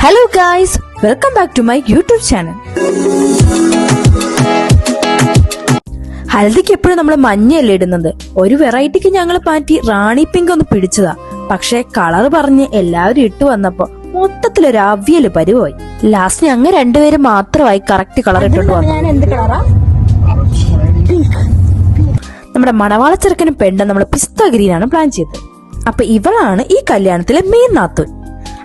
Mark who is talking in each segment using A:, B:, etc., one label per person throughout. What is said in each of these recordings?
A: Hello guys, welcome back to my YouTube channel. ഹൽദിക്ക് എപ്പോഴും നമ്മൾ മഞ്ഞയല്ലേ ഇടുന്നത്. ഒരു വെറൈറ്റിക്ക് ഞങ്ങൾ മാറ്റി റാണി പിങ്ക് ഒന്ന് പിടിച്ചതാ. പക്ഷെ കളർ പറഞ്ഞ് എല്ലാവരും ഇട്ടു വന്നപ്പോ മൊത്തത്തിലൊരു അവിയല് പരിവായി. ലാസ്റ്റ് ഞങ്ങൾ രണ്ടുപേരും മാത്രമായി കറക്റ്റ് കളർ ഇട്ടോണ്ട് വന്നു. നമ്മുടെ മണവാളച്ചെറുക്കനും പെണ്ണും നമ്മൾ പിസ്ത ഗ്രീനാണ് പ്ലാൻ ചെയ്തത്. അപ്പൊ ഇവളാണ് ഈ കല്യാണത്തിലെ മെയിൻ നാത്തൂൻ.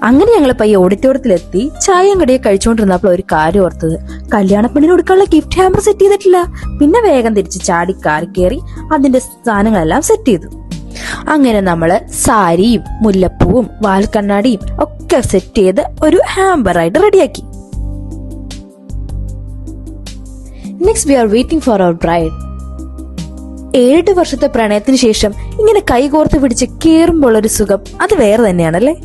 A: അങ്ങനെ ഞങ്ങൾ പയ്യെ ഓഡിറ്റോറിയത്തിലെത്തി ചായയും കടിയെ കഴിച്ചുകൊണ്ടിരുന്നപ്പോൾ ഒരു കാര്യം ഓർത്തത്, കല്യാണ പെണ്ണിന് കൊടുക്കാനുള്ള ഗിഫ്റ്റ് ഹാമ്പർ സെറ്റ് ചെയ്തിട്ടില്ല. പിന്നെ വേഗം തിരിച്ച് ചാടി കാറി കയറി അതിന്റെ സാധനങ്ങളെല്ലാം സെറ്റ് ചെയ്തു. അങ്ങനെ നമ്മള് സാരിയും മുല്ലപ്പൂവും വാൽക്കണ്ണാടിയും ഒക്കെ സെറ്റ് ചെയ്ത് ഒരു ഹാമ്പറായിട്ട് റെഡിയാക്കി. Next we are waiting for our bride. 7 വർഷത്തെ പ്രണയത്തിന് ശേഷം ഇങ്ങനെ കൈകോർത്ത് പിടിച്ച് കേറുമ്പോൾ ഒരു സുഖം അത് വേറെ തന്നെയാണല്ലേ.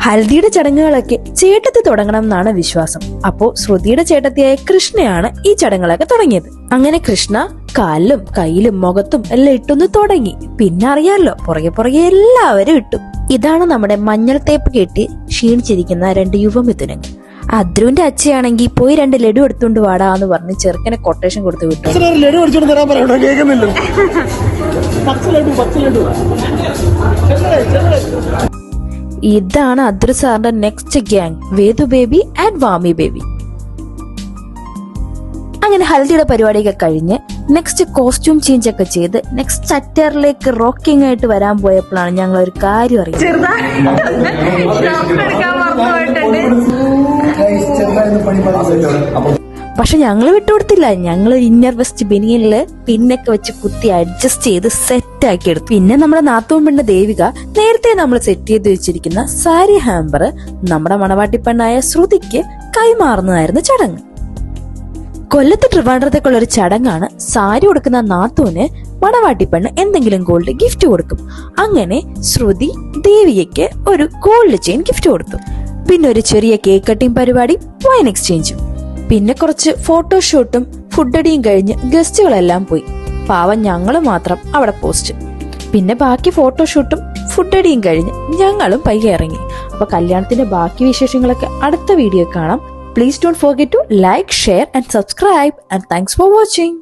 A: ഹൽദിയുടെ ചടങ്ങുകളൊക്കെ ചേട്ടത്തി തുടങ്ങണം എന്നാണ് വിശ്വാസം. അപ്പോ ശ്രുതിയുടെ ചേട്ടത്തിയായ കൃഷ്ണയാണ് ഈ ചടങ്ങുകളൊക്കെ തുടങ്ങിയത്. അങ്ങനെ കൃഷ്ണ കാലിലും കയ്യിലും മുഖത്തും എല്ലാം ഇട്ടൊന്ന് തുടങ്ങി. പിന്നെ അറിയാലോ, പുറകെ എല്ലാവരും ഇട്ടു. ഇതാണ് നമ്മുടെ മഞ്ഞൾ തേപ്പ് കെട്ടി ക്ഷീണിച്ചിരിക്കുന്ന 2 യുവമിഥുനങ്ങൾ. അദ്രുവിന്റെ അച്ഛയാണെങ്കിൽ പോയി 2 ലഡു എടുത്തോണ്ട് വാടാന്ന് പറഞ്ഞ് ചെറുക്കനെ കൊട്ടേഷൻ കൊടുത്തു വിട്ടു. ഇതാണ് അദ്രു സാറിന്റെ next gang, Vedu baby and Vami baby. അങ്ങനെ ഹൽദിയുടെ പരിപാടിയൊക്കെ കഴിഞ്ഞ് നെക്സ്റ്റ് കോസ്റ്റ്യൂം ചേഞ്ച് ഒക്കെ ചെയ്ത് നെക്സ്റ്റ് ചറ്ററിലേക്ക് റോക്കിംഗ് ആയിട്ട് വരാൻ പോയപ്പോഴാണ് ഞങ്ങൾ ഒരു കാര്യം അറിയുന്നത്. പക്ഷെ ഞങ്ങൾ വിട്ടുകൊടുത്തില്ല. ഞങ്ങൾ ഇന്നർ വെസ്റ്റ് ബനിയനില് പിന്നൊക്കെ വെച്ച് കുത്തി അഡ്ജസ്റ്റ് ചെയ്ത് സെറ്റ് ആക്കി എടുത്തു. പിന്നെ നമ്മുടെ നാത്തൂൻ പെണ്ണ് ദേവിക നേരത്തെ നമ്മൾ സെറ്റ് ചെയ്ത് വെച്ചിരിക്കുന്ന സാരി ഹാമ്പർ നമ്മുടെ മണവാട്ടിപ്പെണ്ണായ ശ്രുതിക്ക് കൈമാറുന്നതായിരുന്നു ചടങ്ങ്. കൊല്ലത്ത് ട്രിവാൻഡ്രത്തേക്കുള്ള ഒരു ചടങ്ങാണ്. സാരി കൊടുക്കുന്ന നാത്തൂന് മണവാട്ടിപ്പെണ്ണ് എന്തെങ്കിലും ഗോൾഡ് ഗിഫ്റ്റ് കൊടുക്കും. അങ്ങനെ ശ്രുതി ദേവികയ്ക്ക് ഒരു ഗോൾഡ് ചെയിൻ ഗിഫ്റ്റ് കൊടുത്തു. പിന്നെ ഒരു ചെറിയ കേക്ക് കട്ടിംഗ് പരിപാടി, വൈൻ എക്സ്ചേഞ്ചും. പിന്നെ കുറച്ച് ഫോട്ടോഷൂട്ടും ഫുഡടിയും കഴിഞ്ഞ് ഗസ്റ്റുകളെല്ലാം പോയി. പാവം ഞങ്ങള് മാത്രം അവിടെ പോസ്റ്റ്. പിന്നെ ബാക്കി ഫോട്ടോഷൂട്ടും ഫുഡടിയും കഴിഞ്ഞ് ഞങ്ങളും പയ്യെ ഇറങ്ങി. അപ്പൊ കല്യാണത്തിന്റെ ബാക്കി വിശേഷങ്ങളൊക്കെ അടുത്ത വീഡിയോ കാണാം. Please don't forget to like, share and subscribe, and thanks for watching.